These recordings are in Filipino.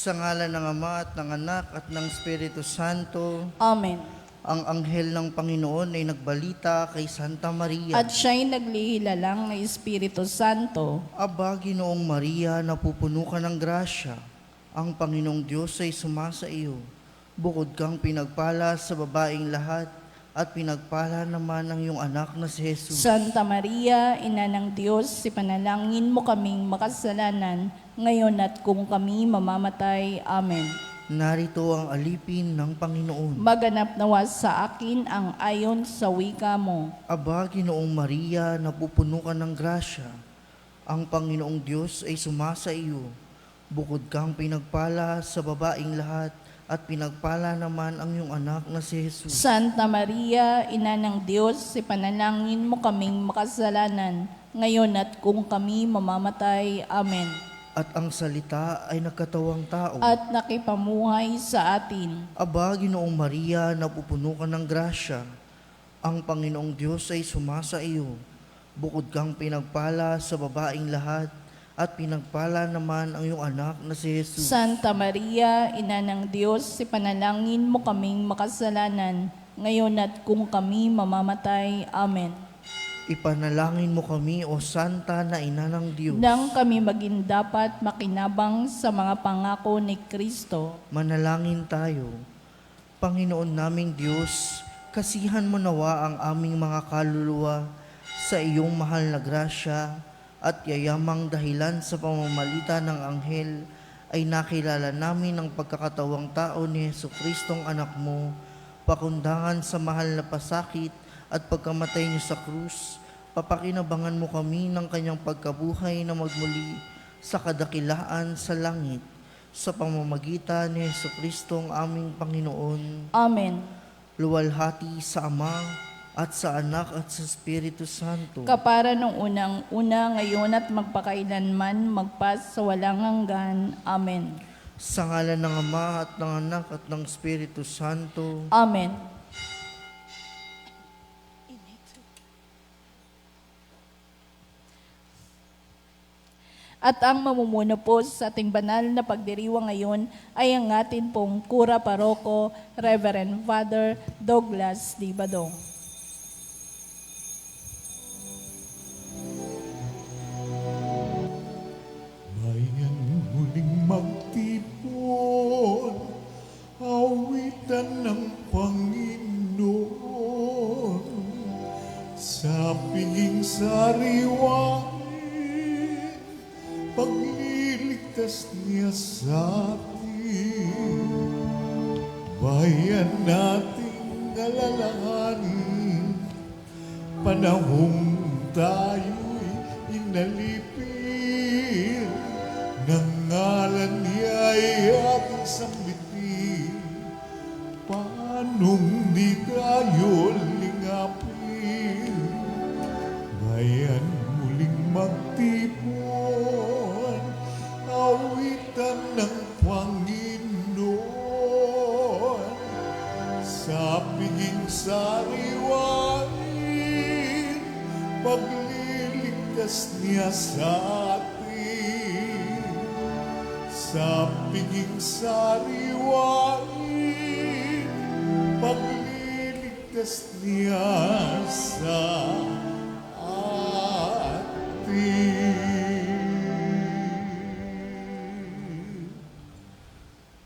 Sa ngalan ng Ama at ng Anak at ng Espiritu Santo, Amen. ang anghel ng Panginoon ay nagbalita kay Santa Maria. At siya'y naglihilalang ng Espiritu Santo. Aba, Ginoong Maria, napupuno ka ng grasya. Ang Panginoong Diyos ay sumasa iyo. Bukod kang pinagpala sa babaeng lahat, at pinagpala naman ang iyong anak na si Jesus. Santa Maria, Ina ng Diyos, ipanalangin mo kaming makasalanan, ngayon at kung kami mamamatay. Amen. Narito ang alipin ng Panginoon. Maganap nawa sa akin ang ayon sa wika mo. Aba, Ginoong Maria, napupuno ka ng grasya. Ang Panginoong Diyos ay sumasa iyo. Bukod kang pinagpala sa babaeng lahat, at pinagpala naman ang iyong anak na si Jesus. Santa Maria, Ina ng Diyos, ipanalangin mo kaming makasalanan, ngayon at kung kami mamamatay. Amen. At ang salita ay nagkatawang tao. At nakipamuhay sa atin. Aba, Ginoong Maria, napupuno ka ng grasya. Ang Panginoong Diyos ay sumasa iyo. Bukod kang pinagpala sa babaeng lahat, at pinagpala naman ang iyong anak na si Jesus. Santa Maria, Ina ng Diyos, ipanalangin mo kaming makasalanan, ngayon at kung kami mamamatay. Amen. Ipanalangin mo kami, O Santa na Ina ng Diyos. Nang kami maging dapat makinabang sa mga pangako ni Kristo. Manalangin tayo. Panginoon naming Diyos, kasihan mo nawa ang aming mga kaluluwa sa iyong mahal na grasya, at yayamang dahilan sa pamamagitan ng anghel ay nakilala namin ang pagkakatawang tao ni Jesucristong anak mo, pakundangan sa mahal na pasakit at pagkamatay niyo sa krus. Papakinabangan mo kami ng kanyang pagkabuhay na magmuli sa kadakilaan sa langit, sa pamamagitan ni Jesucristong aming Panginoon. Amen. Luwalhati sa Ama, at sa Anak at sa Espiritu Santo. Kapara nung unang-una, ngayon at magpakailanman, magpas sa walang hanggan. Amen. Sa ngalan ng Ama at ng Anak at ng Espiritu Santo. Amen. At ang mamumuno po sa ating banal na pagdiriwang ngayon ay ang atin pong Kura Paroko, Reverend Father Douglas D. Badong. Bayan muling magtipon, awitan ng Panginoon, sa piging sariwain, pagliligtas niya sa atin. Bayan nating alalahanin, panahong tayo'y inalipin, ng ngalan niya'y ating sambitin. Paanong di tayo lingapin? Bayan muling magtipon, awitan ng Panginoon, sa piging sariwain, pagliligtas niya sa atin. Sa piging sariwain, pagliligtas niya sa atin.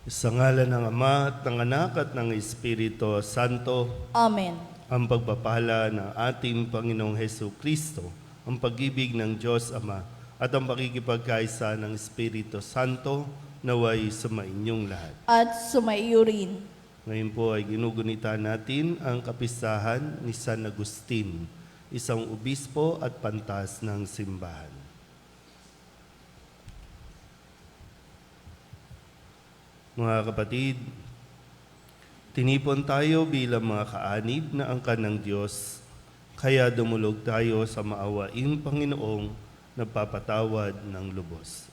Sa ngalan ng Ama at ng Anak at ng Espiritu Santo, Amen. ang pagpapala ng ating Panginoong Hesu Kristo, ang pag-ibig ng Diyos Ama, at ang pakikipagkaisa ng Espiritu Santo naway sumainyong lahat. At sumaiyo rin. Ngayon po ay ginugunita natin ang kapistahan ni San Agustin, isang obispo at pantas ng simbahan. Mga kapatid, tinipon tayo bilang mga kaanib na angkan ng Diyos, kaya dumulog tayo sa maawaing Panginoong nagpapatawad ng lubos.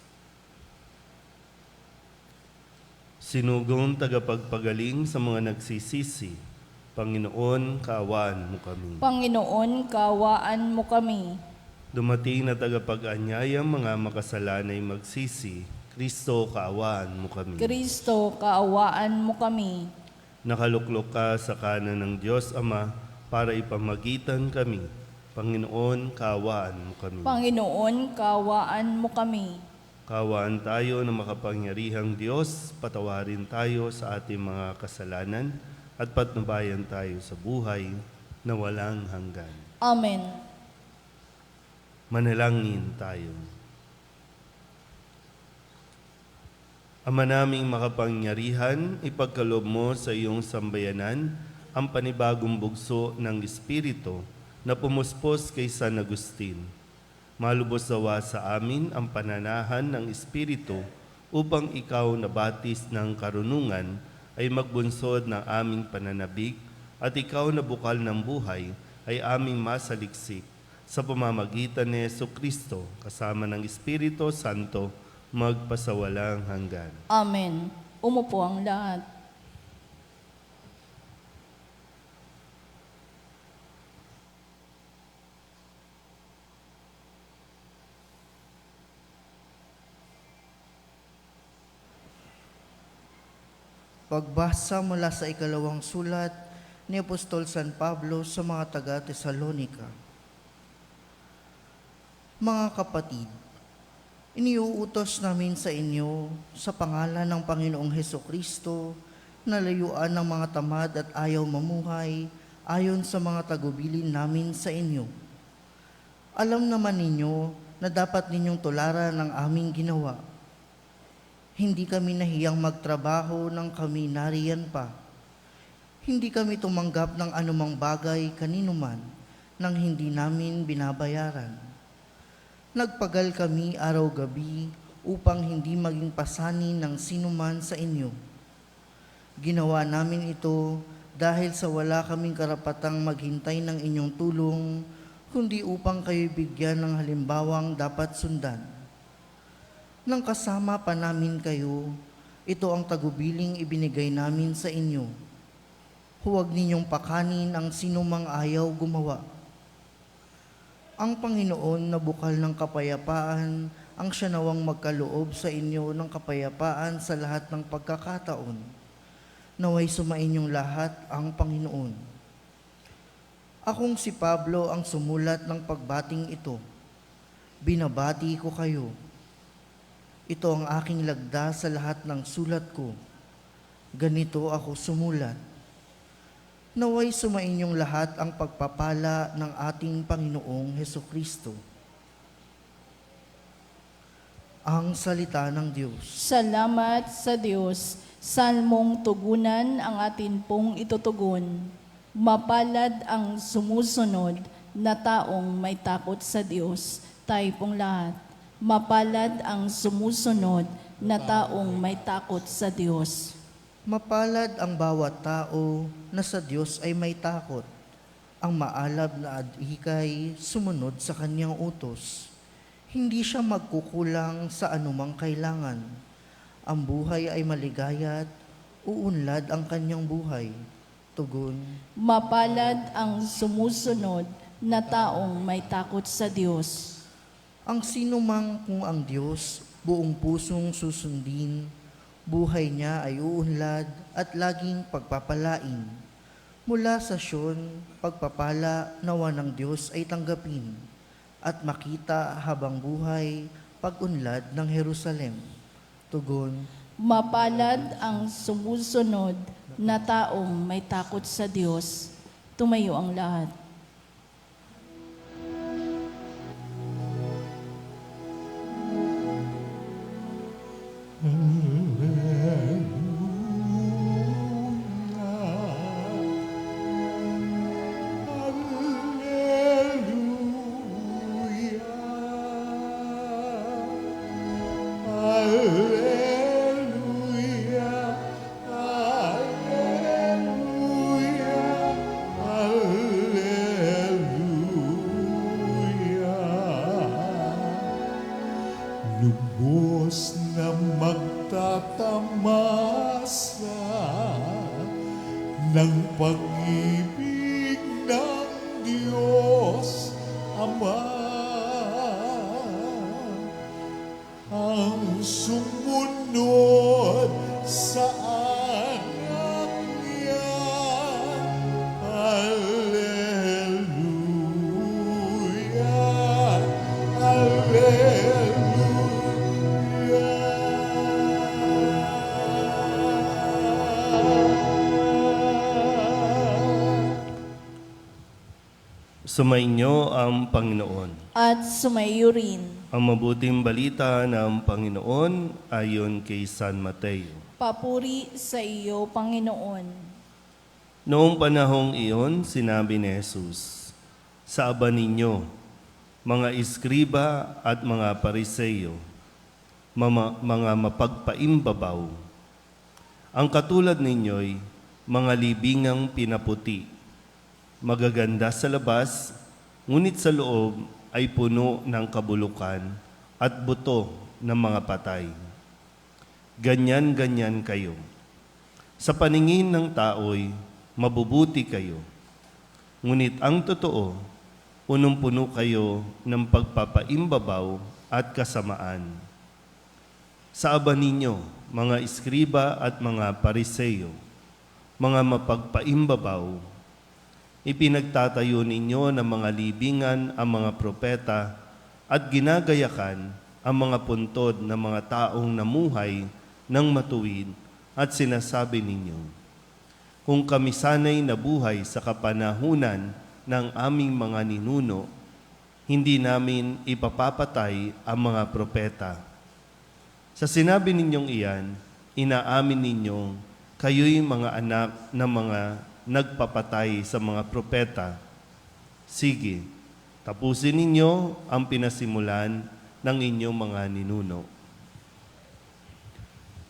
Sinugong tagapagpagaling sa mga nagsisisi, Panginoon, kaawaan mo kami. Panginoon, kaawaan mo kami. Dumating na tagapag-anyayang mga makasalanay magsisi, Kristo, kaawaan mo kami. Kristo, kaawaan mo kami. Nakaluklok ka sa kanan ng Diyos Ama para ipamagitan kami. Panginoon, kaawaan mo kami. Panginoon, kaawaan mo kami. Kaawaan tayo ng makapangyarihang Diyos, patawarin tayo sa ating mga kasalanan at patnubayan tayo sa buhay na walang hanggan. Amen. Manalangin tayo. Ama naming makapangyarihan, ipagkaloob mo sa iyong sambayanan ang panibagong bugso ng Espiritu na pumuspos kay San Agustin. Malubos dawa sa amin ang pananahan ng Espiritu upang ikaw na batis ng karunungan ay magbunsod ng aming pananabik at ikaw na bukal ng buhay ay aming masaliksik sa pamamagitan ni Jesucristo kasama ng Espiritu Santo magpasawalang hanggan. Amen. Umupo ang lahat. Pagbasa mula sa ikalawang sulat ni Apostol San Pablo sa mga taga-Tesalonika. Mga kapatid, iniuutos namin sa inyo sa pangalan ng Panginoong Hesukristo na layuan ng mga tamad at ayaw mamuhay ayon sa mga tagubilin namin sa inyo. Alam naman ninyo na dapat ninyong tularan ang aming ginawa. Hindi kami nahiyang magtrabaho nang kami nariyan pa. Hindi kami tumanggap ng anumang bagay kaninuman nang hindi namin binabayaran. Nagpagal kami araw-gabi upang hindi maging pasanin ng sinuman sa inyo. Ginawa namin ito dahil sa wala kaming karapatang maghintay ng inyong tulong, kundi upang kayo bigyan ng halimbawang dapat sundan. Nang kasama pa namin kayo, ito ang tagubiling ibinigay namin sa inyo. Huwag ninyong pakanin ang sinumang ayaw gumawa. Ang Panginoon na bukal ng kapayapaan ang siya nawang magkaloob sa inyo ng kapayapaan sa lahat ng pagkakataon. Naway sumainyong lahat ang Panginoon. Akong si Pablo ang sumulat ng pagbating ito. Binabati ko kayo. Ito ang aking lagda sa lahat ng sulat ko. Ganito ako sumulat. Naway sumainyong lahat ang pagpapala ng ating Panginoong Hesukristo. Ang salita ng Diyos. Salamat sa Diyos. Salmong tugunan ang atin pong itutugon. Mapalad ang sumusunod na taong may takot sa Diyos. Tayo pong lahat. Mapalad ang sumusunod na taong may takot sa Diyos. Mapalad ang bawat tao na sa Diyos ay may takot. Ang maalab na adhikay sumunod sa kanyang utos. Hindi siya magkukulang sa anumang kailangan. Ang buhay ay maligaya't uunlad ang kanyang buhay. Tugon. Mapalad ang sumusunod na taong may takot sa Diyos. Ang sinumang kung ang Diyos buong pusong susundin, buhay niya ay uunlad at laging pagpapalain. Mula sa Siyon, pagpapala nawa ng Diyos ay tanggapin at makita habang buhay pag-unlad ng Jerusalem. Tugon. Mapalad ang sumusunod na taong may takot sa Diyos. Tumayo ang lahat. Lubos na magtatamasa ng pag-ibig ng Diyos Ama. ang sumunod sa anak niya. Alleluia, Alleluia. Sumainyo ang Panginoon. At sumayo rin. Ang mabuting balita ng Panginoon ayon kay San Mateo. Papuri sa iyo, Panginoon. Noong panahong iyon, sinabi ni Jesus, sa aba ninyo, mga iskriba at mga pariseyo, mga mapagpaimbabaw, ang katulad ninyo'y mga libingang pinaputi, magaganda sa labas, ngunit sa loob ay puno ng kabulukan at buto ng mga patay. Ganyan-ganyan kayo. Sa paningin ng tao'y mabubuti kayo. Ngunit ang totoo, punong-puno kayo ng pagpapaimbabaw at kasamaan. Sa aba ninyo, mga iskriba at mga pariseyo, mga mapagpaimbabaw, ipinagtatayo ninyo ng mga libingan ang mga propeta at ginagayakan ang mga puntod ng mga taong namuhay ng matuwid at sinasabi ninyo, kung kami sana'y nabuhay sa kapanahunan ng aming mga ninuno, hindi namin ipapapatay ang mga propeta. Sa sinabi ninyong iyan, inaamin ninyong kayo'y mga anak ng mga nagpapatay sa mga propeta. Sige, tapusin ninyo ang pinasimulan ng inyong mga ninuno.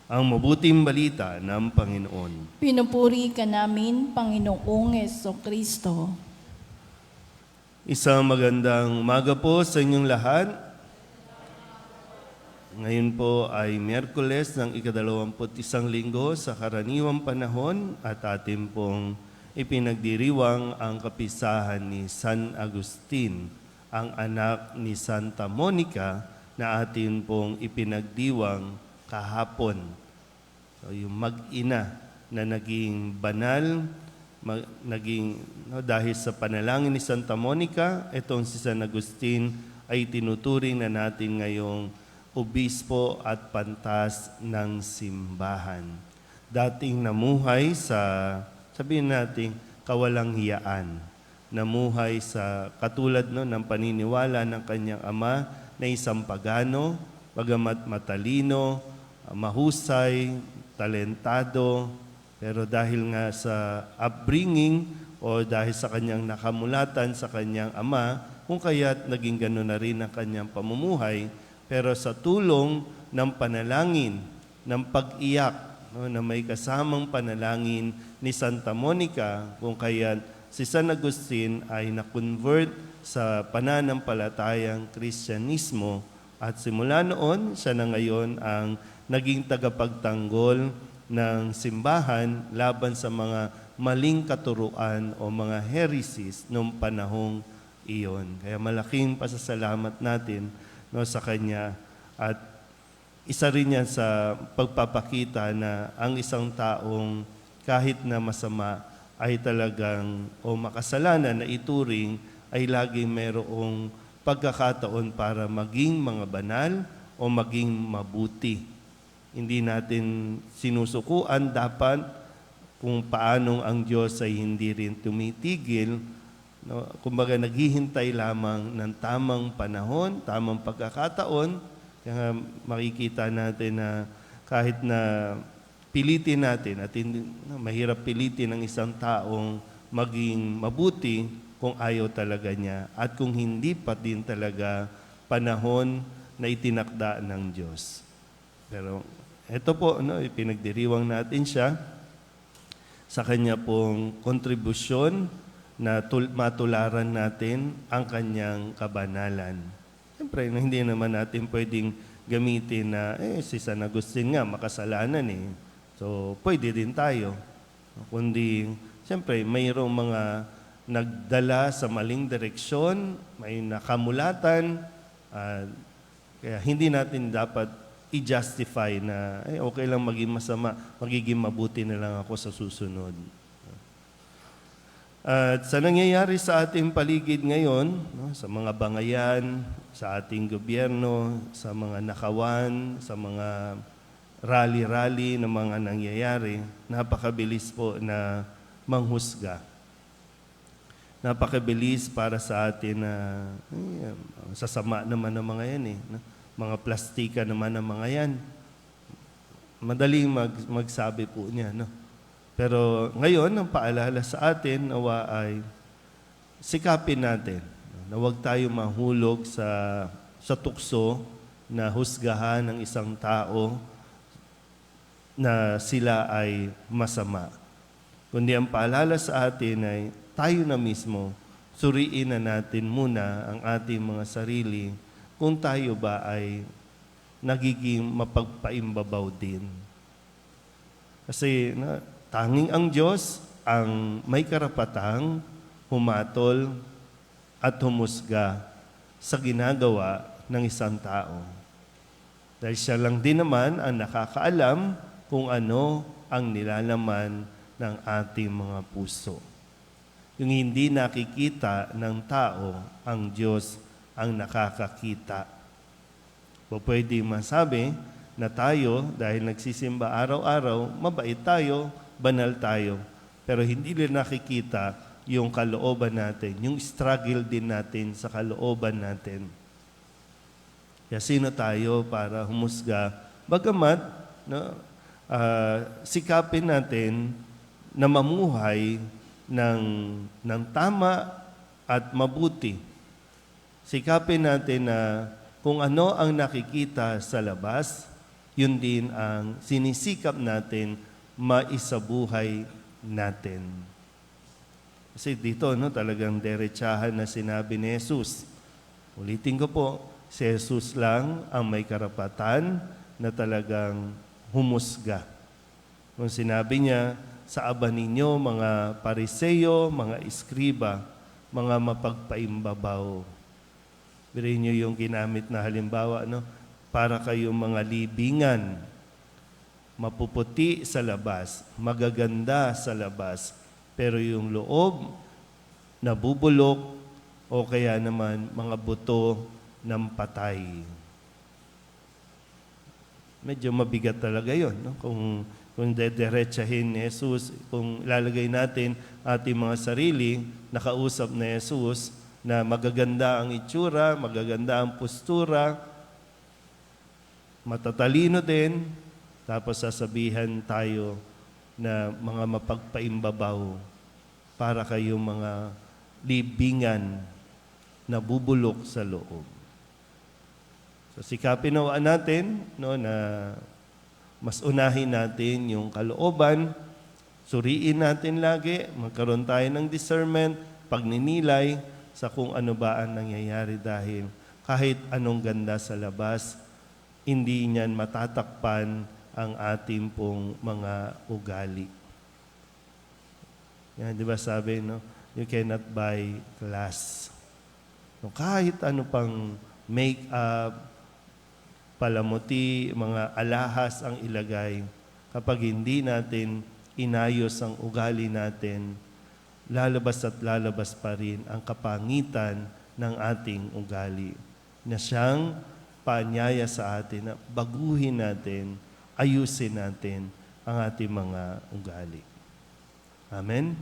Ang mabuting balita ng Panginoon. Pinupuri ka namin, Panginoong Jesucristo. Isang magandang umaga po sa inyong lahat. Ngayon po ay Miyerkules ng ika-21 linggo sa karaniwang panahon at atin pong ipinagdiriwang ang kapisahan ni San Agustin, ang anak ni Santa Monica na atin pong ipinagdiwang kahapon. So, yung mag-ina na naging banal, dahil sa panalangin ni Santa Monica, itong si San Agustin ay tinuturing na natin ngayong obispo at pantas ng simbahan. Dating namuhay sa, sabihin natin, kawalang hiyaan. Namuhay sa katulad ng paniniwala ng kanyang ama na isang pagano, bagamat matalino, mahusay, talentado, pero dahil nga sa upbringing o dahil sa kanyang nakamulatan sa kanyang ama, kung kaya't naging gano'n na rin ang kanyang pamumuhay, pero sa tulong ng panalangin, ng pag-iyak, na may kasamang panalangin ni Santa Monica, kung kaya't si San Agustin ay na-convert sa pananampalatayang Kristyanismo at simula noon, siya na ngayon ang naging tagapagtanggol ng simbahan laban sa mga maling katuruan o mga heresies noong panahong iyon. Kaya malaking pasasalamat natin sa kanya at isa rin yan sa pagpapakita na ang isang taong kahit na masama ay talagang o makasalanan na ituring ay laging mayroong pagkakataon para maging mga banal o maging mabuti. Hindi natin sinusukuan dapat kung paanong ang Diyos ay hindi rin tumitigil. Kumbaga naghihintay lamang ng tamang panahon, tamang pagkakataon. Kaya makikita natin na kahit na pilitin natin at mahirap pilitin ng isang taong maging mabuti kung ayaw talaga niya at kung hindi pa din talaga panahon na itinakda ng Diyos. Pero ito po, ipinagdiriwang natin siya sa kanya pong kontribusyon na matularan natin ang kanyang kabanalan. Siyempre, hindi naman natin pwedeng gamitin na, si San Agustin nga, makasalanan eh. So, pwede din tayo. Kundi, siyempre, mayroong mga nagdala sa maling direksyon, may nakamulatan, Kaya hindi natin dapat i-justify na okay lang maging masama, magiging mabuti na lang ako sa susunod. At sa nangyayari sa ating paligid ngayon, no, sa mga bangayan, sa ating gobyerno, sa mga nakawan, sa mga rally-rally na mga nangyayari, napakabilis po na manghusga. Napakabilis para sa atin na sasama naman ng mga yan eh. No? Mga plastika naman ng mga yan. Madaling magsabi po niya. No? Pero ngayon, ang paalala sa atin, nawa ay sikapin natin na huwag tayo mahulog sa tukso na husgahan ng isang tao na sila ay masama. Kundi ang paalala sa atin ay tayo na mismo, suriin na natin muna ang ating mga sarili kung tayo ba ay nagiging mapagpaimbabaw din. Kasi tanging ang Diyos ang may karapatang humatol at humusga sa ginagawa ng isang tao. Dahil siya lang din naman ang nakakaalam kung ano ang nilalaman ng ating mga puso. Yung hindi nakikita ng tao, ang Diyos ang nakakakita. O pwede masabi na tayo, dahil nagsisimba araw-araw, mabait tayo, banal tayo. Pero hindi rin nakikita yung kalooban natin, yung struggle din natin sa kalooban natin. Kaya sino tayo para humusga? Bagamat, sikapin natin na mamuhay ng tama at mabuti. Sikapin natin na kung ano ang nakikita sa labas, yun din ang sinisikap natin maisabuhay natin. Kasi dito, talagang derechahan na sinabi ni Jesus. Ulitin ko po, si Jesus lang ang may karapatan na talagang humusga. Kung sinabi niya, sa aba ninyo, mga pariseyo, mga iskriba, mga mapagpaimbabaw. Birin niyo yung ginamit na halimbawa, para kayong mga libingan, mapuputi sa labas, magaganda sa labas, pero yung loob, nabubulok, o kaya naman mga buto ng patay. Medyo mabigat talaga yun, kung dederechahin ni Jesus, kung lalagay natin ating mga sarili, nakausap na Jesus, na magaganda ang itsura, magaganda ang postura, matatalino din, tapos sasabihan tayo na mga mapagpaimbabaw para kayong mga libingan na bubulok sa loob. So sikapin natin na mas unahin natin yung kalooban, suriin natin lagi, magkaroon tayo ng discernment, pagninilay sa kung ano ba ang nangyayari dahil kahit anong ganda sa labas, hindi niyan matatakpan ang ating pong mga ugali. Yan, di ba sabi, you cannot buy class. Kahit ano pang make-up, palamuti, mga alahas ang ilagay, kapag hindi natin inayos ang ugali natin, lalabas at lalabas pa rin ang kapangitan ng ating ugali na siyang paanyaya sa atin na baguhin natin, ayusin natin ang ating mga ugali. Amen?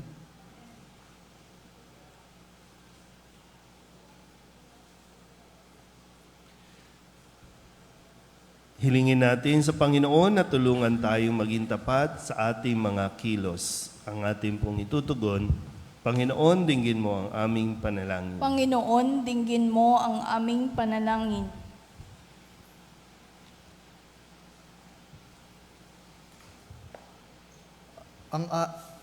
Hilingin natin sa Panginoon na tulungan tayong maging tapat sa ating mga kilos. Ang ating pong itutugon, Panginoon, dinggin mo ang aming panalangin. Panginoon, dinggin mo ang aming panalangin.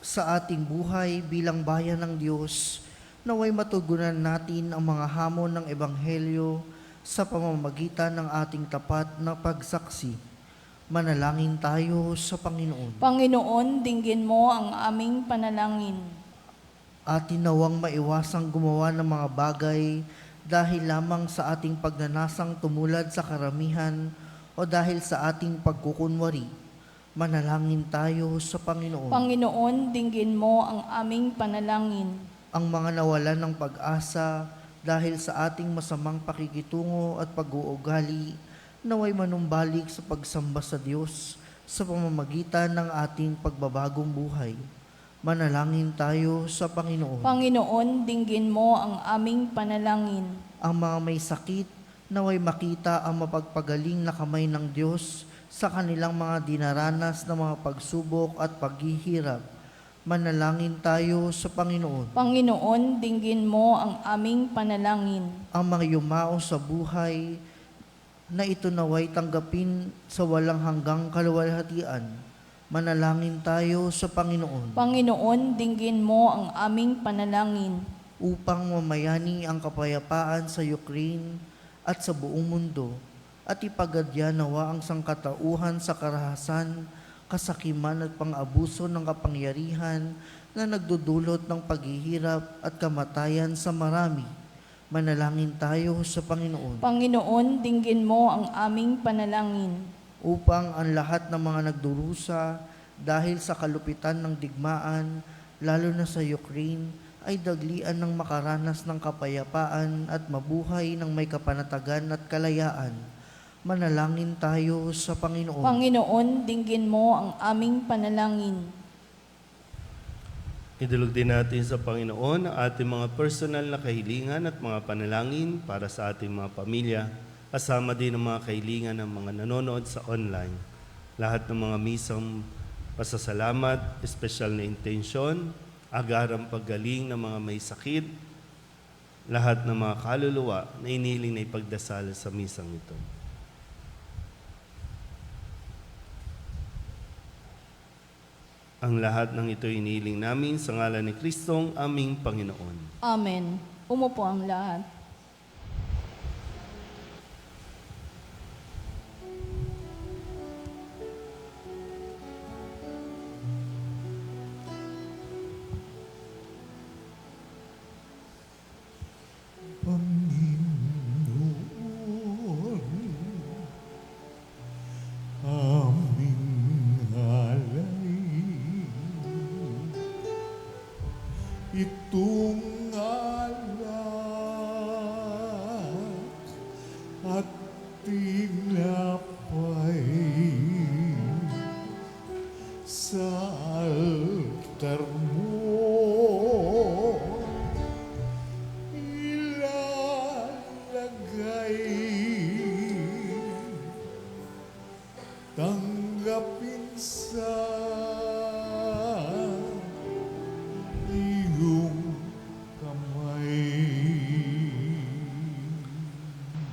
Sa ating buhay bilang bayan ng Diyos, naway matugunan natin ang mga hamon ng Ebanghelyo sa pamamagitan ng ating tapat na pagsaksi. Manalangin tayo sa Panginoon. Panginoon, dinggin mo ang aming panalangin. Atin nawang maiwasang gumawa ng mga bagay dahil lamang sa ating pagnanasang tumulad sa karamihan o dahil sa ating pagkukunwari. Manalangin tayo sa Panginoon. Panginoon, dinggin mo ang aming panalangin. Ang mga nawalan ng pag-asa dahil sa ating masamang pakikitungo at pag-uugali, naway manumbalik sa pagsamba sa Diyos sa pamamagitan ng ating pagbabagong buhay. Manalangin tayo sa Panginoon. Panginoon, dinggin mo ang aming panalangin. Ang mga may sakit, naway makita ang mapagpagaling na kamay ng Diyos sa kanilang mga dinaranas na mga pagsubok at paghihirap. Manalangin tayo sa Panginoon. Panginoon, dinggin mo ang aming panalangin. Ang mga yumao sa buhay na ito naway tanggapin sa walang hanggang kaluwalhatian. Manalangin tayo sa Panginoon Panginoon, dinggin mo ang aming panalangin. upang mamayani ang kapayapaan sa Ukraine at sa buong mundo at ipagadya nawa ang sangkatauhan sa karahasan, kasakiman at pang-abuso ng kapangyarihan na nagdudulot ng paghihirap at kamatayan sa marami. Manalangin tayo sa Panginoon Panginoon, dinggin mo ang aming panalangin. upang ang lahat ng mga nagdurusa dahil sa kalupitan ng digmaan, lalo na sa Ukraine, ay daglian ng makaranas ng kapayapaan at mabuhay ng may kapanatagan at kalayaan. Manalangin tayo sa Panginoon. Panginoon, dinggin mo ang aming panalangin. Idulog din natin sa Panginoon ang ating mga personal na kahilingan at mga panalangin para sa ating mga pamilya, kasama din ang mga kahilingan ng mga nanonood sa online. Lahat ng mga misang pasasalamat, espesyal na intensyon, agarang paggaling ng mga may sakit, lahat ng mga kaluluwa na iniling na ipagdasal sa misang ito. Ang lahat ng ito iniling namin sa ngalan ni Kristong aming Panginoon. Amen. Umupo ang lahat. Panginoon, aming alay, itong alak at tinapay sa altar mo. Ilalagay, tanggapin sa iyong kamay.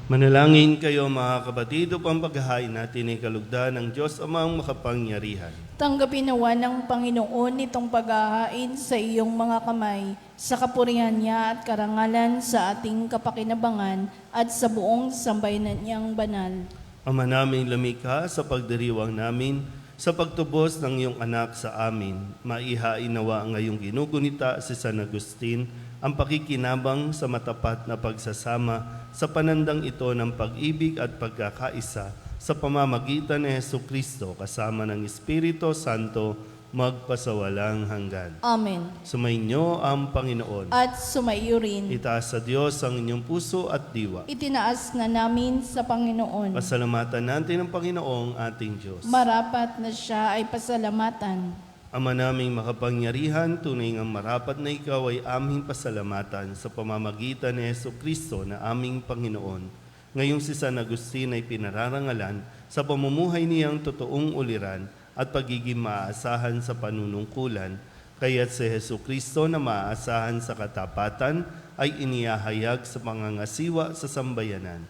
Manalangin kayo mga kapatid upang paghahain natin ay kalugdan ng Diyos amang makapangyarihan. Tanggapin nawa ng Panginoon itong paghahain sa iyong mga kamay, sa kapurihan niya at karangalan sa ating kapakinabangan at sa buong sambayanan niyang banal. Ama naming lumikha, sa pagdiriwang namin, sa pagtubos ng iyong anak sa amin, maihain nawa ang ngayong ginugunita si San Agustin ang pakikinabang sa matapat na pagsasama sa panandang ito ng pag-ibig at pagkakaisa sa pamamagitan ni Jesucristo kasama ng Espiritu Santo magpasawalang hanggan. Amen. Sumainyo ang Panginoon. At sumaiyo rin. Itaas sa Diyos ang inyong puso at diwa. Itinaas na namin sa Panginoon. Pasalamatan natin ang Panginoong ating Diyos. Marapat na siya ay pasalamatan. Ama naming makapangyarihan, tunay ngang marapat na ikaw ay aming pasalamatan sa pamamagitan ni Jesucristo na aming Panginoon. Ngayong si San Agustin ay pinararangalan sa pamumuhay niyang totoong uliran at pagiging maaasahan sa panunungkulan, kaya't si Jesucristo na maaasahan sa katapatan ay inihahayag sa pangangasiwa sa sambayanan.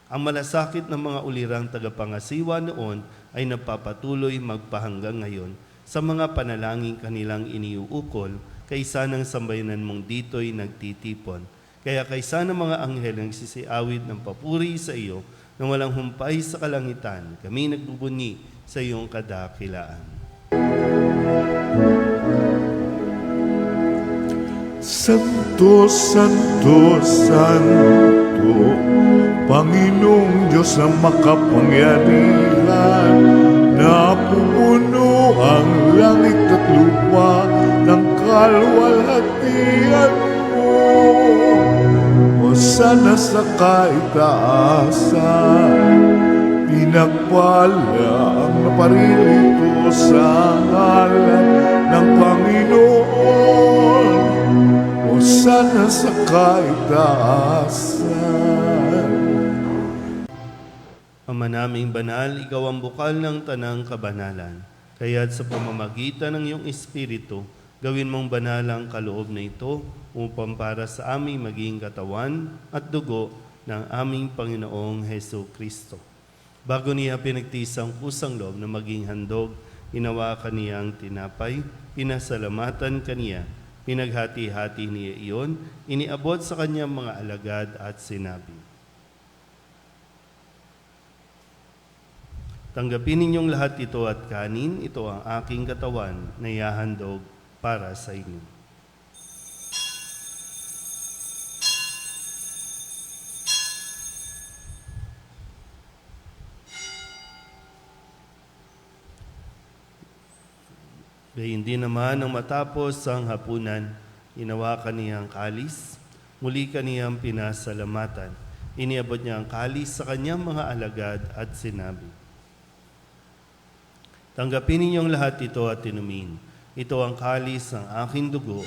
Ang malasakit ng mga ulirang tagapangasiwa noon ay napapatuloy magpahanggang ngayon sa mga panalangin kanilang iniuukol, kaysa ng sambayanan mong dito'y nagtitipon. Kaya kaysa ng mga anghel ang sisiawit ng papuri sa iyo, nang walang humpay sa kalangitan, kami nagbubunyi sa iyong kadakilaan. Santo, Santo, Santo, Panginoong Diyos na makapangyarihan, napupuno ang langit at lupa ng kalwalhatian mo. Hosana sa kaitaasan, pinagpala ang naparirito sa ngalan ng Panginoon. Hosana sa kaitaasan. Ama naming banal, ikaw ang bukal ng tanang kabanalan. Kaya't sa pamamagitan ng iyong Espiritu, gawin mong banal ang kaloob na ito upang para sa aming maging katawan at dugo ng aming Panginoong Heso Kristo. Bago niya pinagtiis ang kusang loob na maging handog, hinawakan niya ang tinapay, pinasalamatan kaniya, pinaghati-hati niya iyon, iniabot sa kanyang mga alagad at sinabi, "Tanggapin ninyong lahat ito at kanin, ito ang aking katawan na ihahandog para sa inyo." Gayun din naman nang matapos ang hapunan, hinawakan niya ang kalis, muli kaniyang pinasalamatan. Iniabot niya ang kalis sa kanyang mga alagad at sinabi, "Tanggapin ninyong lahat ito at inumin. Ito ang kalis ng aking dugo,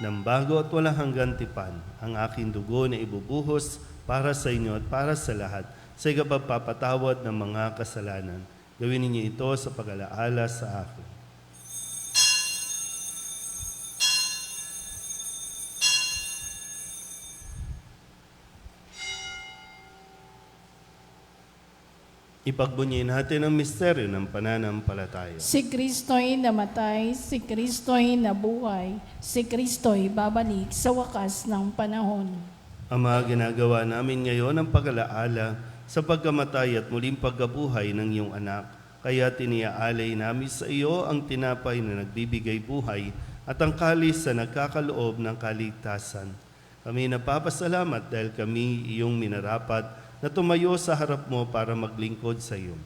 ng bago at walang hanggang tipan, ang aking dugo na ibubuhos para sa inyo at para sa lahat, sa ikapagpapatawad ng mga kasalanan. Gawin ninyo ito sa pag-alaala sa akin." Ipagbunyi natin ang misteryo ng pananampalataya. Si Kristo'y namatay, si Kristo'y nabuhay, si Kristo'y babalik sa wakas ng panahon. Ama, ginagawa namin ngayon ang pag-alaala sa pagkamatay at muling pagkabuhay ng iyong anak. Kaya tiniaalay namin sa iyo ang tinapay na nagbibigay buhay at ang kalis na nagkakaloob ng kaligtasan. Kami napapasalamat dahil kami iyong minarapat na tumayo sa harap mo para maglingkod sa iyo.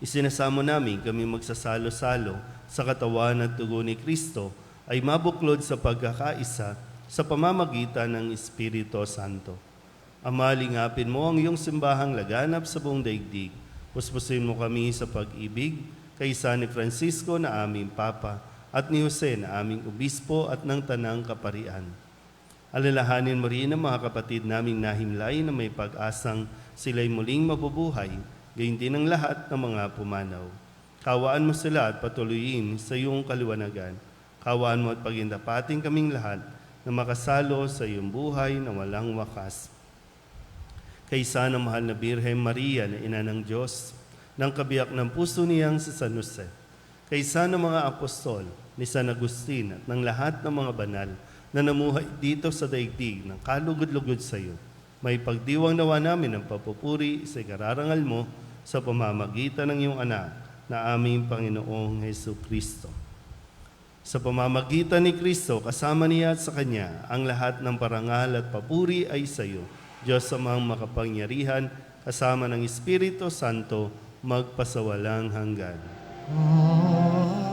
Isinasamo namin kami magsasalo-salo sa katawan at dugo ni Kristo ay mabuklod sa pagkakaisa sa pamamagitan ng Espiritu Santo. Ama, lingapin mo ang iyong simbahang laganap sa buong daigdig. Puspusin mo kami sa pag-ibig kaysa ni Francisco na aming Papa at ni Jose na aming Obispo at ng Tanang Kaparian. Alalahanin mo rin ang mga kapatid naming nahimlay na may pag-asang sila'y muling mabubuhay, gayon din ang lahat ng mga pumanaw. Kawaan mo sila at patuloyin sa iyong kaliwanagan. Kawaan mo at pagindapating kaming lahat na makasalo sa iyong buhay na walang wakas. Kaysa ng mahal na Birhen Maria na Ina ng Diyos, ng kabiyak ng puso niyang si San Jose, kaysa ng mga apostol ni San Agustin at ng lahat ng mga banal na namuhay dito sa daigdig ng kalugod-lugod sa iyo, may pagdiwang nawa namin ng papupuri sa ikararangal mo sa pamamagitan ng iyong anak na aming Panginoong Heso Kristo. Sa pamamagitan ni Kristo, kasama niya at sa Kanya, ang lahat ng parangal at papuri ay sa iyo, Diyos amang makapangyarihan, kasama ng Espiritu Santo, magpasawalang hanggan. Amen.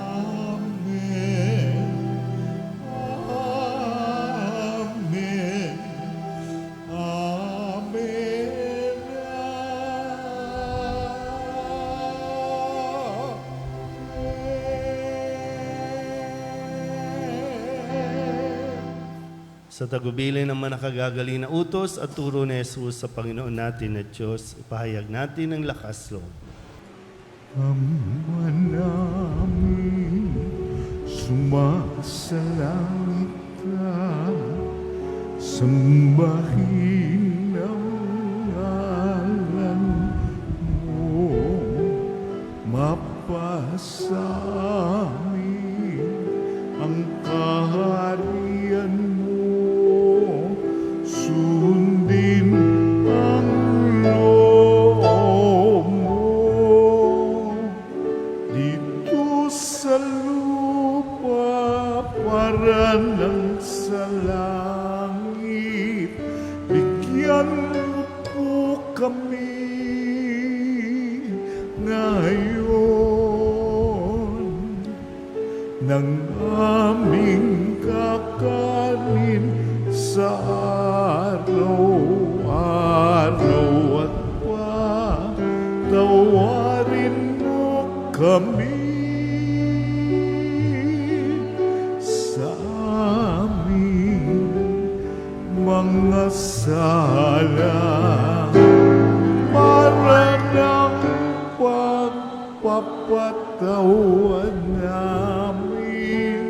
Sa tagubilin ng manakagagaling na utos at turo ni Jesus sa Panginoon natin at Diyos, ipahayag natin ang lakas loob. Ama namin, sumasalangit ka, sambahin ang ngalan mo, mapasa amin ang kaharian mo, sundin ang loob mo dito sa lupa para ng sa langit. Bigyan mo po ngayon ng aming kakanin sa araw-araw at patawarin mo kami sa aming mga sala para ng pagpapatawad namin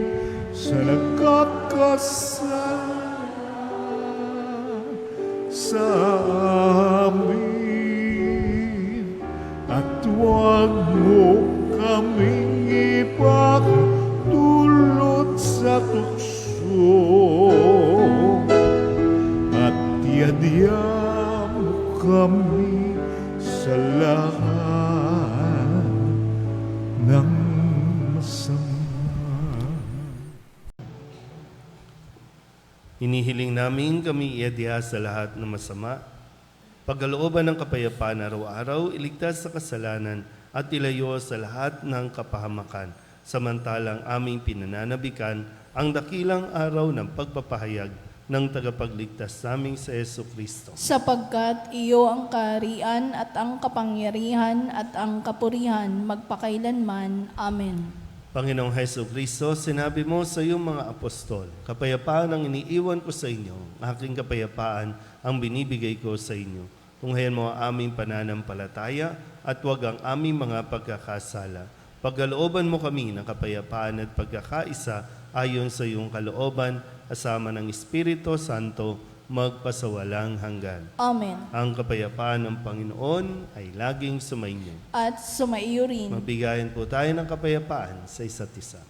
sa nagkakasala sa amin at huwag mo kaming ipagdulot sa tukso at yadya mo kami sa lahat ng masama. Hinihiling namin kami iadya sa lahat ng masama, pagkalooban ng kapayapaan araw-araw, iligtas sa kasalanan at ilayo sa lahat ng kapahamakan, samantalang aming pinananabikan ang dakilang araw ng pagpapahayag ng tagapagligtas naming sa Jesucristo. Sapagkat iyo ang kaharian at ang kapangyarihan at ang kapurihan magpakailanman. Amen. Panginoong Jesucristo, sinabi mo sa iyong mga apostol, kapayapaan ang iniiwan ko sa inyo, aking kapayapaan ang binibigay ko sa inyo. Tunghayan mo ang aming pananampalataya at huwag ang aming mga pagkakasala. Pagkalooban mo kami ng kapayapaan at pagkakaisa ayon sa iyong kalooban, kasama ng Espiritu Santo, magpasawalang hanggan. Amen. Ang kapayapaan ng Panginoon ay laging sumainyo. At sumaiyo rin. Magbigayan po tayo ng kapayapaan sa isa't isa.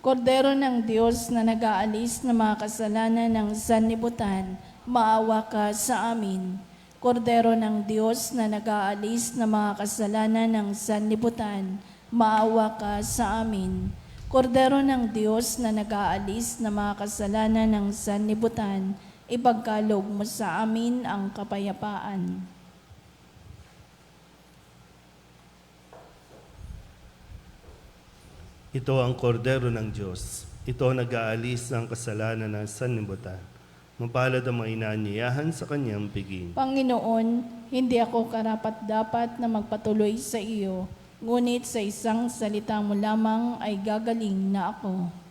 Kordero ng Diyos na nag-aalis ng mga kasalanan ng sanlibutan, maawa ka sa amin. Kordero ng Diyos na nag-aalis ng mga kasalanan ng sanlibutan, maawa ka sa amin. Kordero ng Diyos na nag-aalis ng mga kasalanan ng sanlibutan, ipagkaloob mo sa amin ang kapayapaan. Ito ang kordero ng Diyos. Ito ang nag-aalis ng kasalanan ng sanlibutan. Mapalad ang mga inaanyayahan sa kanyang piging. Panginoon, hindi ako karapat-dapat na magpatuloy sa iyo, ngunit sa isang salita mo lamang ay gagaling na ako.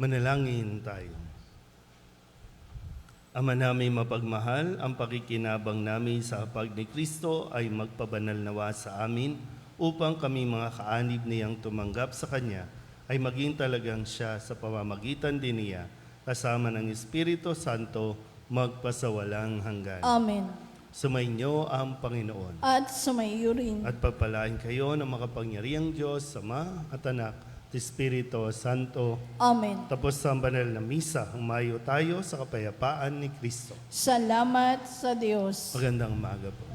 Manalangin tayo. Ama namin mapagmahal, ang pakikinabang namin sa hapag ni Kristo ay magpabanal nawa sa amin upang kami mga kaanib niyang tumanggap sa Kanya ay maging talagang siya sa pamamagitan din niya kasama ng Espiritu Santo magpasawalang hanggan. Amen. Sumainyo ang Panginoon. At sumaiyo rin. At pagpalain kayo ng makapangyarihang Diyos, Ama at Anak, at Espiritu Santo. Amen. Tapos sa banal na misa, humayo tayo sa kapayapaan ni Kristo. Salamat sa Diyos. Magandang umaga po.